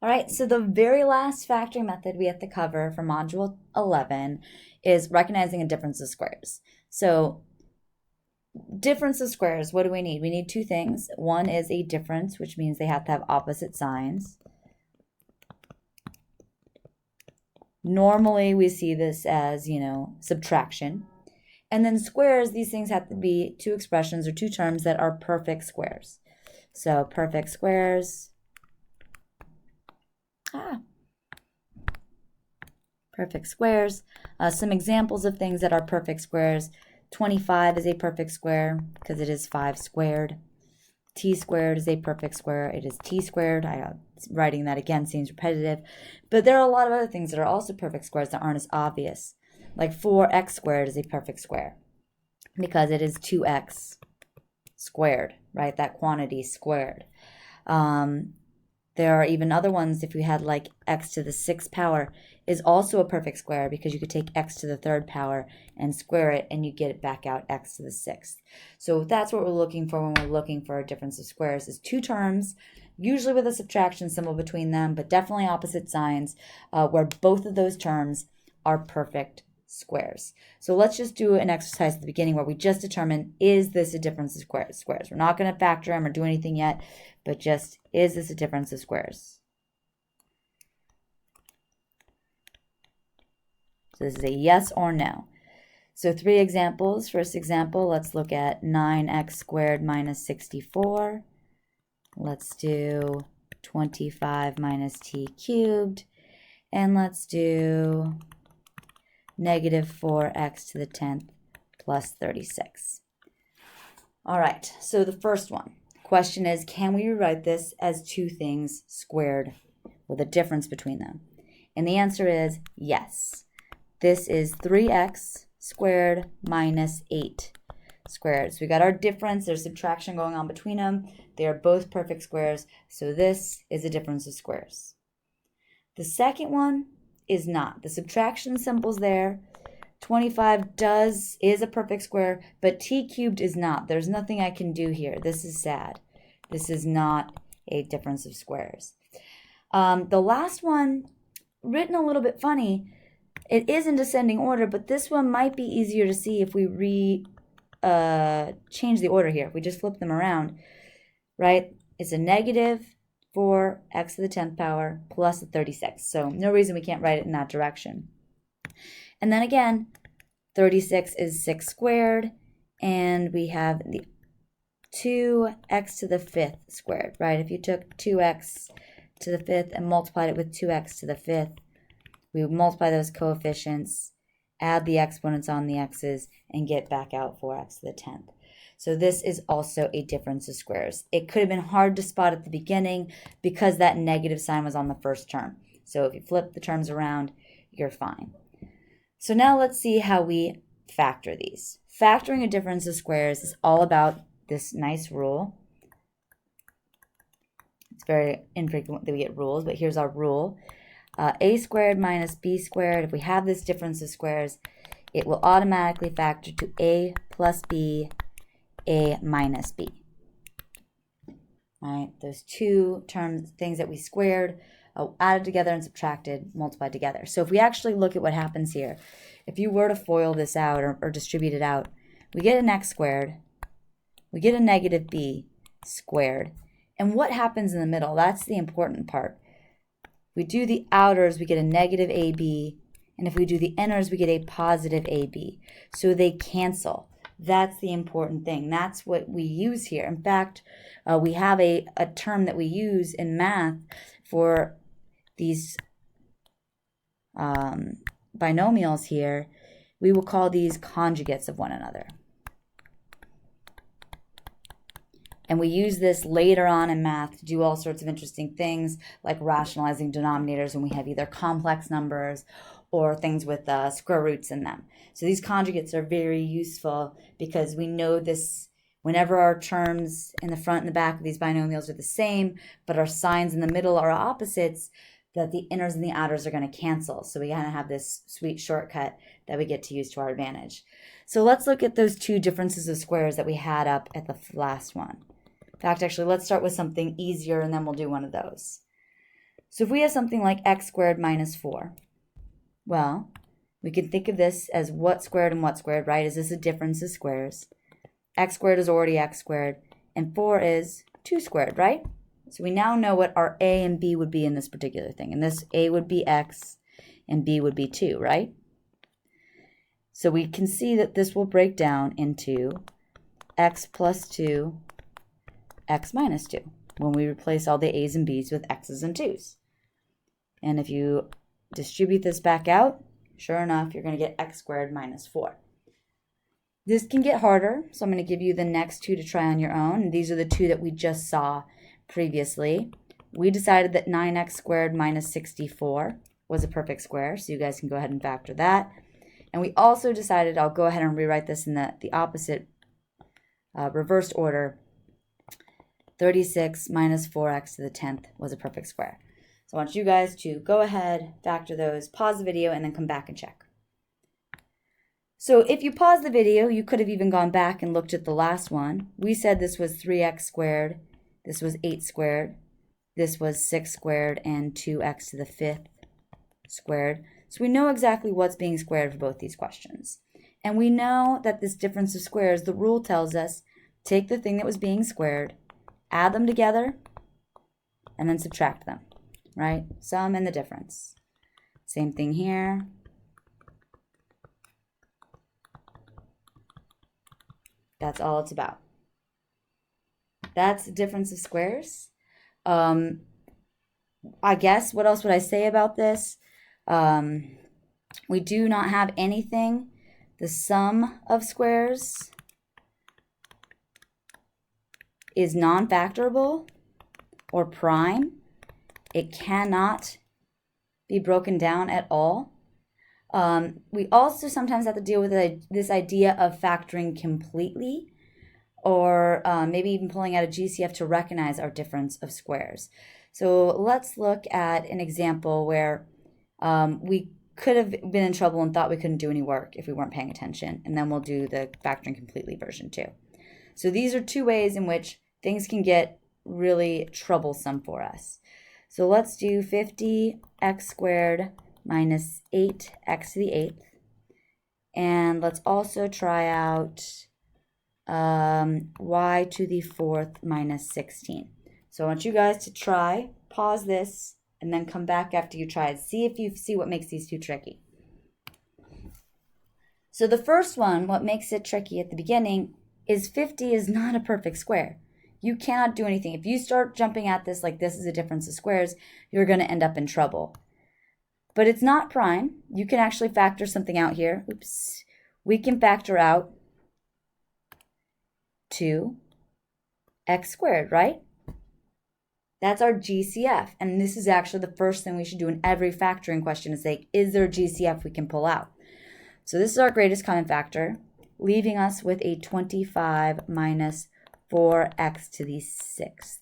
All right, so the very last factoring method we have to cover for Module 11 is recognizing a difference of squares. So difference of squares, what do we need? We need two things. One is a difference, which means they have to have opposite signs. Normally, we see this as, subtraction. And then squares, these things have to be two expressions or two terms that are perfect squares. So perfect squares. Perfect squares. Some examples of things that are perfect squares. 25 is a perfect square because it is 5 squared. T squared is a perfect square. It is t squared. Writing that again seems repetitive. But there are a lot of other things that are also perfect squares that aren't as obvious. Like 4x squared is a perfect square because it is 2x squared, right? That quantity squared. There are even other ones, if we had like x to the 6th power is also a perfect square because you could take x to the 3rd power and square it and you get it back out x to the 6th. So that's what we're looking for when we're looking for a difference of squares is two terms, usually with a subtraction symbol between them, but definitely opposite signs where both of those terms are perfect squares. So let's just do an exercise at the beginning where we just determine, is this a difference of squares? We're not going to factor them or do anything yet, but just, is this a difference of squares? So this is a yes or no. So 3 examples. First example, let's look at 9x squared minus 64. Let's do 25 minus t cubed. And let's do negative 4x to the 10th plus 36. All right, so the first one. Question is, can we rewrite this as two things squared with a difference between them? And the answer is yes. This is 3x squared minus 8 squared. So we got our difference. There's subtraction going on between them. They are both perfect squares. So this is a difference of squares. The second one is not. The subtraction symbol's there. 25 is a perfect square, but t cubed is not. There's nothing I can do here. This is sad. This is not a difference of squares. The last one, written a little bit funny, it is in descending order, but this one might be easier to see if we change the order here. If we just flip them around, right? It's a negative 4x to the 10th power plus the 36. So no reason we can't write it in that direction. And then again, 36 is 6 squared, and we have the 2x to the 5th squared, right? If you took 2x to the 5th and multiplied it with 2x to the 5th, we would multiply those coefficients, add the exponents on the x's, and get back out 4x to the 10th. So this is also a difference of squares. It could have been hard to spot at the beginning because that negative sign was on the first term. So if you flip the terms around, you're fine. So now let's see how we factor these. Factoring a difference of squares is all about this nice rule. It's very infrequent that we get rules, but here's our rule. A squared minus b squared, if we have this difference of squares, it will automatically factor to a plus b, a minus b. All right, those two terms, things that we squared, added together and subtracted, multiplied together. So if we actually look at what happens here, if you were to FOIL this out or distribute it out, we get an x squared, we get a negative b squared, and what happens in the middle? That's the important part. We do the outers, we get a negative ab, and if we do the inners, we get a positive ab. So they cancel. That's the important thing. That's what we use here. In fact, we have a term that we use in math for these binomials here. We will call these conjugates of one another. And we use this later on in math to do all sorts of interesting things like rationalizing denominators when we have either complex numbers or things with square roots in them. So these conjugates are very useful because we know this whenever our terms in the front and the back of these binomials are the same, but our signs in the middle are opposites, that the inners and the outers are going to cancel. So we kind of have this sweet shortcut that we get to use to our advantage. So let's look at those two differences of squares that we had up at the last one. In fact, actually, let's start with something easier and then we'll do one of those. So if we have something like x squared minus 4, well, we can think of this as what squared and what squared, right? Is this a difference of squares? X squared is already x squared, and 4 is 2 squared, right? So we now know what our a and b would be in this particular thing. And this a would be x, and b would be 2, right? So we can see that this will break down into x plus 2, x minus 2, when we replace all the a's and b's with x's and 2's. And if you distribute this back out, sure enough, you're going to get x squared minus 4. This can get harder, so I'm going to give you the next two to try on your own. And these are the two that we just saw previously. We decided that 9x squared minus 64 was a perfect square, so you guys can go ahead and factor that. And we also decided, I'll go ahead and rewrite this in the opposite reversed order, 36 minus 4x to the 10th was a perfect square. So I want you guys to go ahead, factor those, pause the video, and then come back and check. So if you pause the video, you could have even gone back and looked at the last one. We said this was 3x squared, this was 8 squared, this was 6 squared, and 2x to the 5th squared. So we know exactly what's being squared for both these questions. And we know that this difference of squares, the rule tells us, take the thing that was being squared, add them together, and then subtract them, right? Sum and the difference. Same thing here. That's all it's about. That's the difference of squares. I guess, what else would I say about this? We do not have anything. The sum of squares is non-factorable or prime. It cannot be broken down at all. We also sometimes have to deal with this idea of factoring completely, or maybe even pulling out a GCF to recognize our difference of squares. So let's look at an example where we could have been in trouble and thought we couldn't do any work if we weren't paying attention, and then we'll do the factoring completely version too. So these are two ways in which things can get really troublesome for us. So let's do 50x squared minus 8x to the 8th. And let's also try out y to the 4th minus 16. So I want you guys to try, pause this, and then come back after you try it. See if you see what makes these two tricky. So the first one, what makes it tricky at the beginning, is 50 is not a perfect square. You cannot do anything. If you start jumping at this like this is a difference of squares, you're going to end up in trouble. But it's not prime. You can actually factor something out here. Oops. We can factor out 2x squared, right? That's our GCF. And this is actually the first thing we should do in every factoring question is say, is there a GCF we can pull out? So this is our greatest common factor, leaving us with a 25 minus 4x to the 6th,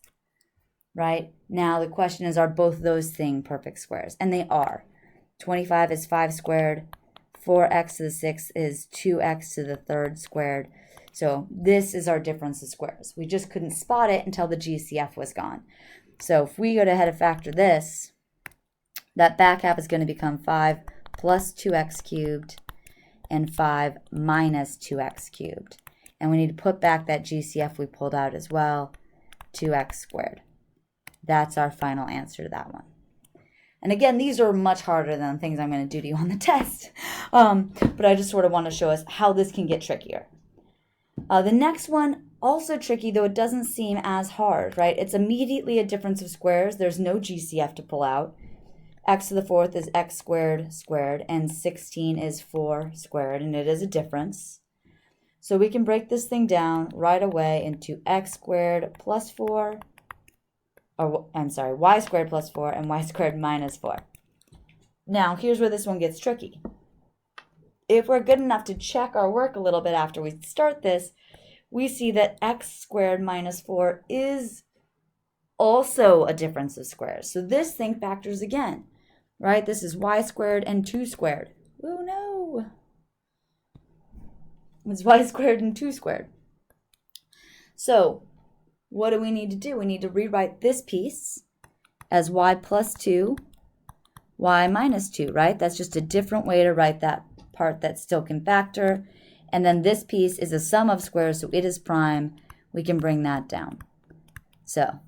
right? Now the question is, are both of those things perfect squares? And they are. 25 is 5 squared, 4x to the 6th is 2x to the 3rd squared. So this is our difference of squares. We just couldn't spot it until the GCF was gone. So if we go ahead and factor this, that back half is going to become 5 plus 2x cubed and 5 minus 2x cubed. And we need to put back that GCF we pulled out as well, 2x squared. That's our final answer to that one. And again, these are much harder than things I'm going to do to you on the test. But I just sort of want to show us how this can get trickier. The next one, also tricky, though it doesn't seem as hard, right? It's immediately a difference of squares. There's no GCF to pull out. X to the 4th is x squared squared, and 16 is 4 squared, and it is a difference. So we can break this thing down right away into x squared plus 4, or I'm sorry, y squared plus 4 and y squared minus 4. Now, here's where this one gets tricky. If we're good enough to check our work a little bit after we start this, we see that x squared minus 4 is also a difference of squares. So this thing factors again, right? This is y squared and 2 squared. Oh no! It's y squared and 2 squared. So what do we need to do? We need to rewrite this piece as y plus 2, y minus 2, right? That's just a different way to write that part that still can factor. And then this piece is a sum of squares, so it is prime. We can bring that down. So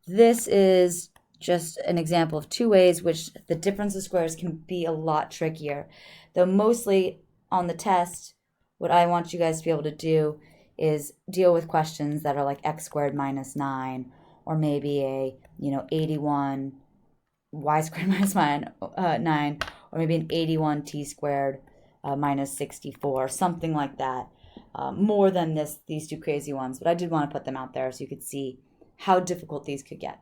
this is just an example of two ways which the difference of squares can be a lot trickier. Though mostly on the test, what I want you guys to be able to do is deal with questions that are like x squared minus 9, or maybe a 81 y squared minus 9, or maybe an 81 t squared minus 64, something like that. More than these two crazy ones, but I did want to put them out there so you could see how difficult these could get.